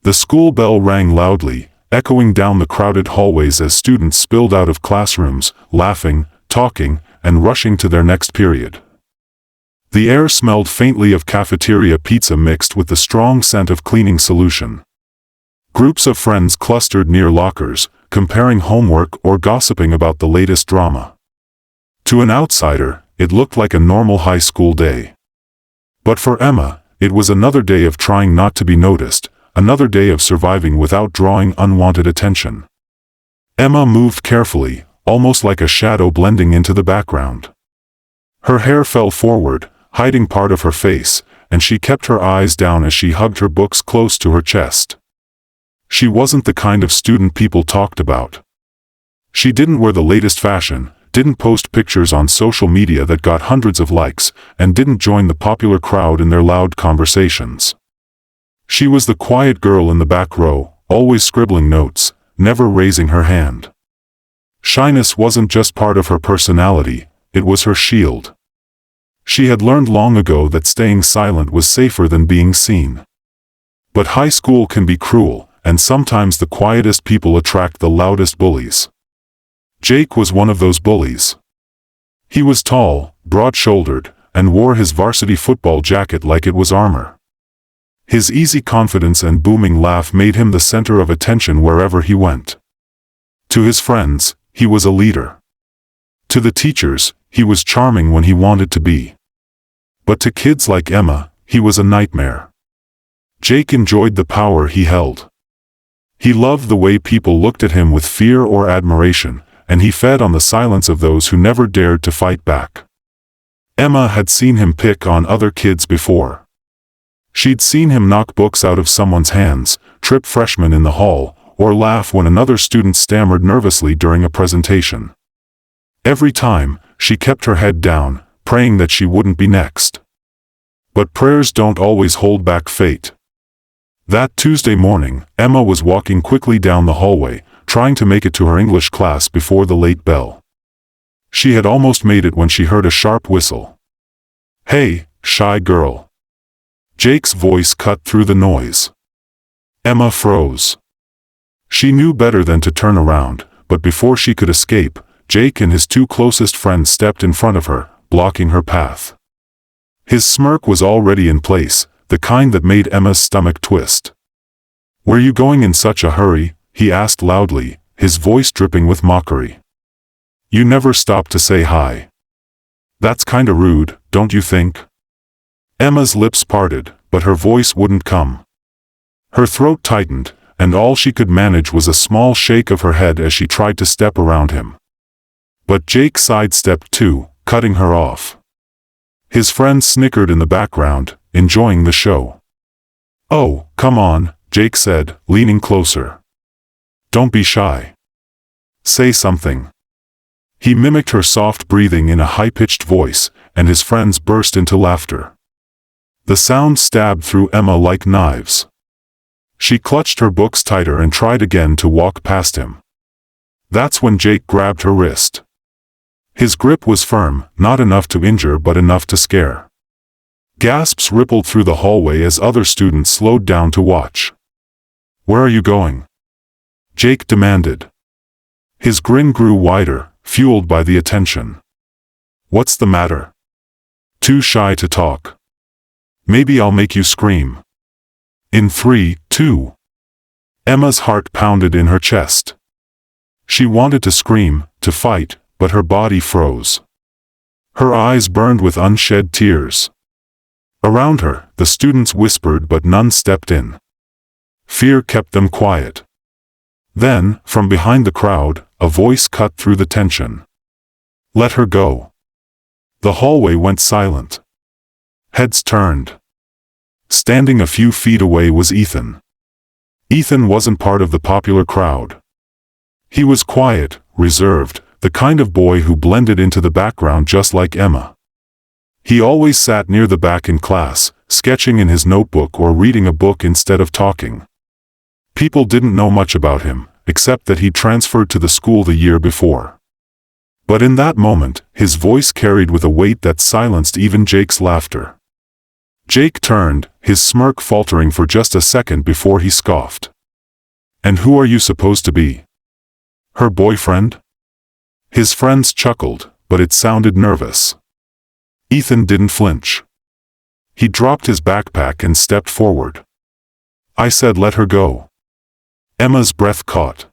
The school bell rang loudly, echoing down the crowded hallways as students spilled out of classrooms, laughing, talking, and rushing to their next period. The air smelled faintly of cafeteria pizza mixed with the strong scent of cleaning solution. Groups of friends clustered near lockers, comparing homework or gossiping about the latest drama. To an outsider, it looked like a normal high school day. But for Emma, it was another day of trying not to be noticed, another day of surviving without drawing unwanted attention. Emma moved carefully, almost like a shadow blending into the background. Her hair fell forward, hiding part of her face, and she kept her eyes down as she hugged her books close to her chest. She wasn't the kind of student people talked about. She didn't wear the latest fashion, didn't post pictures on social media that got hundreds of likes, and didn't join the popular crowd in their loud conversations. She was the quiet girl in the back row, always scribbling notes, never raising her hand. Shyness wasn't just part of her personality, it was her shield. She had learned long ago that staying silent was safer than being seen. But high school can be cruel, and sometimes the quietest people attract the loudest bullies. Jake was one of those bullies. He was tall, broad-shouldered, and wore his varsity football jacket like it was armor. His easy confidence and booming laugh made him the center of attention wherever he went. To his friends, he was a leader. To the teachers, he was charming when he wanted to be. But to kids like Emma, he was a nightmare. Jake enjoyed the power he held. He loved the way people looked at him with fear or admiration, and he fed on the silence of those who never dared to fight back. Emma had seen him pick on other kids before. She'd seen him knock books out of someone's hands, trip freshmen in the hall, or laugh when another student stammered nervously during a presentation. Every time, she kept her head down, praying that she wouldn't be next. But prayers don't always hold back fate. That Tuesday morning, Emma was walking quickly down the hallway, trying to make it to her English class before the late bell. She had almost made it when she heard a sharp whistle. "Hey, shy girl." Jake's voice cut through the noise. Emma froze. She knew better than to turn around, but before she could escape, Jake and his two closest friends stepped in front of her, blocking her path. His smirk was already in place, the kind that made Emma's stomach twist. "Where you going in such a hurry?" he asked loudly, his voice dripping with mockery. "You never stop to say hi. That's kinda rude, don't you think?" Emma's lips parted, but her voice wouldn't come. Her throat tightened, and all she could manage was a small shake of her head as she tried to step around him. But Jake sidestepped too, cutting her off. His friends snickered in the background, enjoying the show. "Oh, come on," Jake said, leaning closer. "Don't be shy. Say something." He mimicked her soft breathing in a high-pitched voice, and his friends burst into laughter. The sound stabbed through Emma like knives. She clutched her books tighter and tried again to walk past him. That's when Jake grabbed her wrist. His grip was firm, not enough to injure but enough to scare. Gasps rippled through the hallway as other students slowed down to watch. "Where are you going?" Jake demanded. His grin grew wider, fueled by the attention. "What's the matter? Too shy to talk? Maybe I'll make you scream." In 3, 2. Emma's heart pounded in her chest. She wanted to scream, to fight, but her body froze. Her eyes burned with unshed tears. Around her, the students whispered but none stepped in. Fear kept them quiet. Then, from behind the crowd, a voice cut through the tension. "Let her go." The hallway went silent. Heads turned. Standing a few feet away was Ethan. Ethan wasn't part of the popular crowd. He was quiet, reserved, the kind of boy who blended into the background just like Emma. He always sat near the back in class, sketching in his notebook or reading a book instead of talking. People didn't know much about him, except that he'd transferred to the school the year before. But in that moment, his voice carried with a weight that silenced even Jake's laughter. Jake turned, his smirk faltering for just a second before he scoffed. "And who are you supposed to be? Her boyfriend?" His friends chuckled, but it sounded nervous. Ethan didn't flinch. He dropped his backpack and stepped forward. "I said let her go." Emma's breath caught.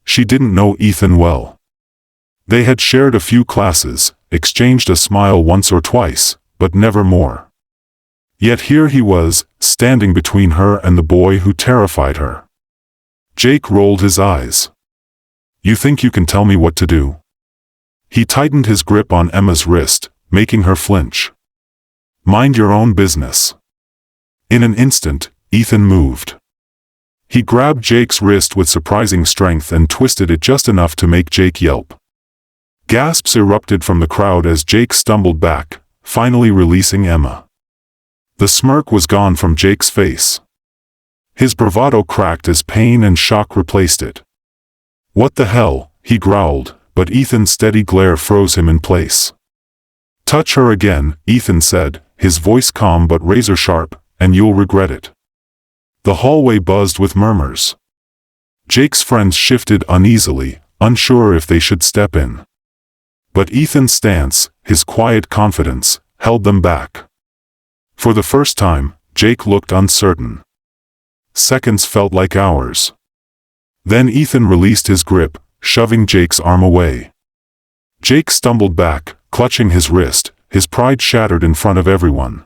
She didn't know Ethan well. They had shared a few classes, exchanged a smile once or twice, but never more. Yet here he was, standing between her and the boy who terrified her. Jake rolled his eyes. "You think you can tell me what to do?" He tightened his grip on Emma's wrist, making her flinch. "Mind your own business." In an instant, Ethan moved. He grabbed Jake's wrist with surprising strength and twisted it just enough to make Jake yelp. Gasps erupted from the crowd as Jake stumbled back, finally releasing Emma. The smirk was gone from Jake's face. His bravado cracked as pain and shock replaced it. "What the hell?" he growled, but Ethan's steady glare froze him in place. "Touch her again," Ethan said, his voice calm but razor-sharp, "and you'll regret it." The hallway buzzed with murmurs. Jake's friends shifted uneasily, unsure if they should step in. But Ethan's stance, his quiet confidence, held them back. For the first time, Jake looked uncertain. Seconds felt like hours. Then Ethan released his grip, shoving Jake's arm away. Jake stumbled back, clutching his wrist, his pride shattered in front of everyone.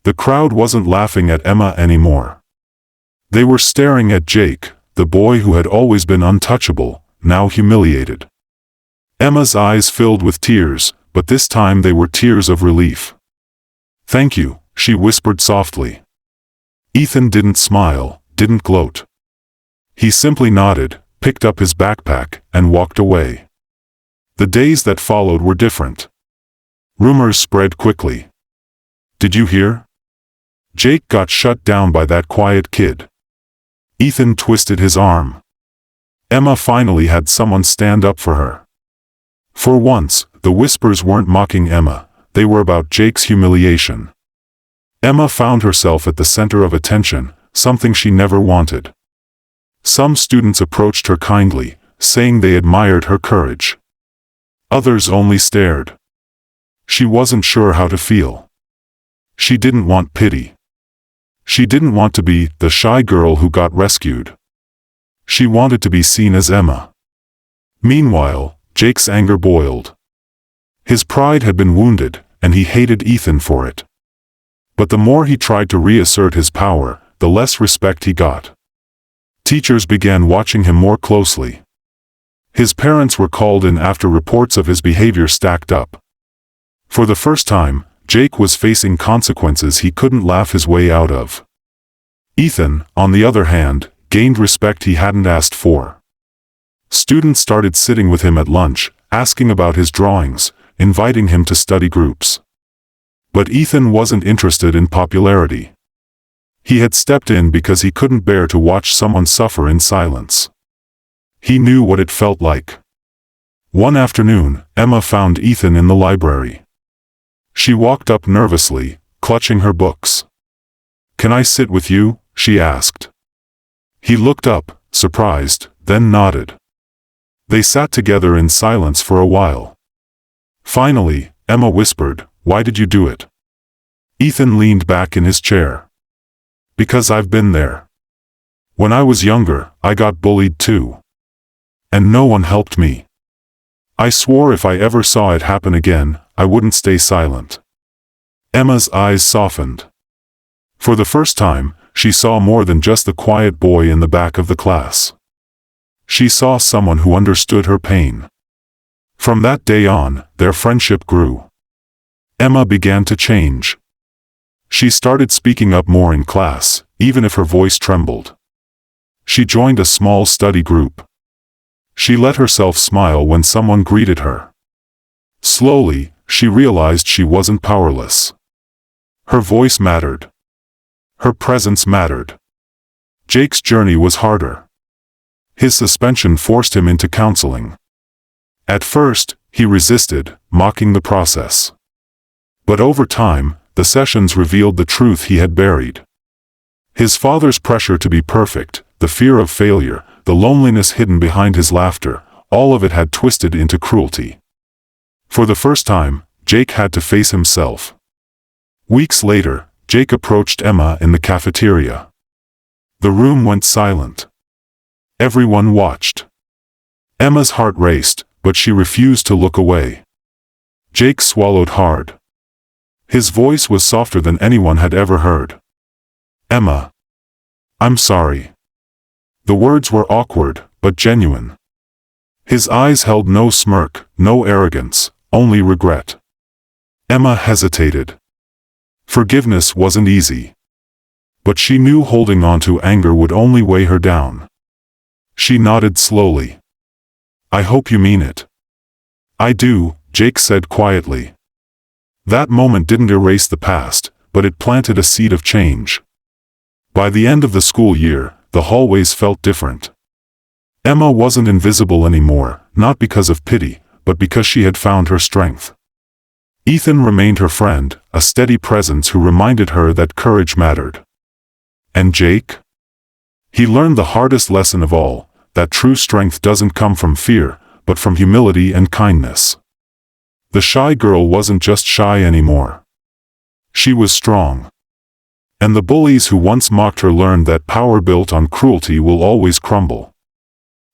The crowd wasn't laughing at Emma anymore. They were staring at Jake, the boy who had always been untouchable, now humiliated. Emma's eyes filled with tears, but this time they were tears of relief. "Thank you," she whispered softly. Ethan didn't smile, didn't gloat. He simply nodded, picked up his backpack, and walked away. The days that followed were different. Rumors spread quickly. "Did you hear? Jake got shut down by that quiet kid." Ethan twisted his arm. Emma finally had someone stand up for her. For once, the whispers weren't mocking Emma, they were about Jake's humiliation. Emma found herself at the center of attention, something she never wanted. Some students approached her kindly, saying they admired her courage. Others only stared. She wasn't sure how to feel. She didn't want pity. She didn't want to be the shy girl who got rescued. She wanted to be seen as Emma. Meanwhile, Jake's anger boiled. His pride had been wounded, and he hated Ethan for it. But the more he tried to reassert his power, the less respect he got. Teachers began watching him more closely. His parents were called in after reports of his behavior stacked up. For the first time, Jake was facing consequences he couldn't laugh his way out of. Ethan, on the other hand, gained respect he hadn't asked for. Students started sitting with him at lunch, asking about his drawings, inviting him to study groups. But Ethan wasn't interested in popularity. He had stepped in because he couldn't bear to watch someone suffer in silence. He knew what it felt like. One afternoon, Emma found Ethan in the library. She walked up nervously, clutching her books. "Can I sit with you?" she asked. He looked up, surprised, then nodded. They sat together in silence for a while. Finally, Emma whispered, "Why did you do it?" Ethan leaned back in his chair. "Because I've been there. When I was younger, I got bullied too. And no one helped me. I swore if I ever saw it happen again, I wouldn't stay silent." Emma's eyes softened. For the first time, she saw more than just the quiet boy in the back of the class. She saw someone who understood her pain. From that day on, their friendship grew. Emma began to change. She started speaking up more in class, even if her voice trembled. She joined a small study group. She let herself smile when someone greeted her. Slowly, she realized she wasn't powerless. Her voice mattered. Her presence mattered. Jake's journey was harder. His suspension forced him into counseling. At first, he resisted, mocking the process. But over time, the sessions revealed the truth he had buried. His father's pressure to be perfect, the fear of failure, the loneliness hidden behind his laughter, all of it had twisted into cruelty. For the first time, Jake had to face himself. Weeks later, Jake approached Emma in the cafeteria. The room went silent. Everyone watched. Emma's heart raced, but she refused to look away. Jake swallowed hard. His voice was softer than anyone had ever heard. "Emma. I'm sorry." The words were awkward, but genuine. His eyes held no smirk, no arrogance, only regret. Emma hesitated. Forgiveness wasn't easy. But she knew holding on to anger would only weigh her down. She nodded slowly. "I hope you mean it." "I do," Jake said quietly. That moment didn't erase the past, but it planted a seed of change. By the end of the school year, the hallways felt different. Emma wasn't invisible anymore, not because of pity, but because she had found her strength. Ethan remained her friend, a steady presence who reminded her that courage mattered. And Jake? He learned the hardest lesson of all, that true strength doesn't come from fear, but from humility and kindness. The shy girl wasn't just shy anymore. She was strong. And the bullies who once mocked her learned that power built on cruelty will always crumble.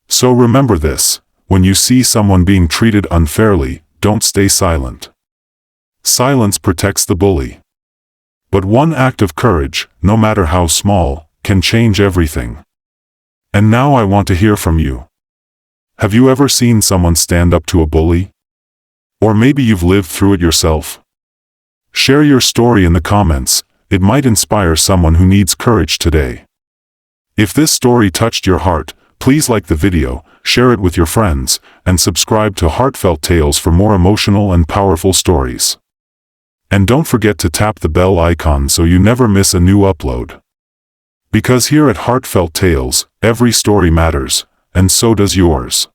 So remember this, when you see someone being treated unfairly, don't stay silent. Silence protects the bully. But one act of courage, no matter how small, can change everything. And now I want to hear from you. Have you ever seen someone stand up to a bully? Or maybe you've lived through it yourself? Share your story in the comments, it might inspire someone who needs courage today. If this story touched your heart, please like the video, share it with your friends, and subscribe to Heartfelt Tales for more emotional and powerful stories. And don't forget to tap the bell icon so you never miss a new upload. Because here at Heartfelt Tales, every story matters, and so does yours.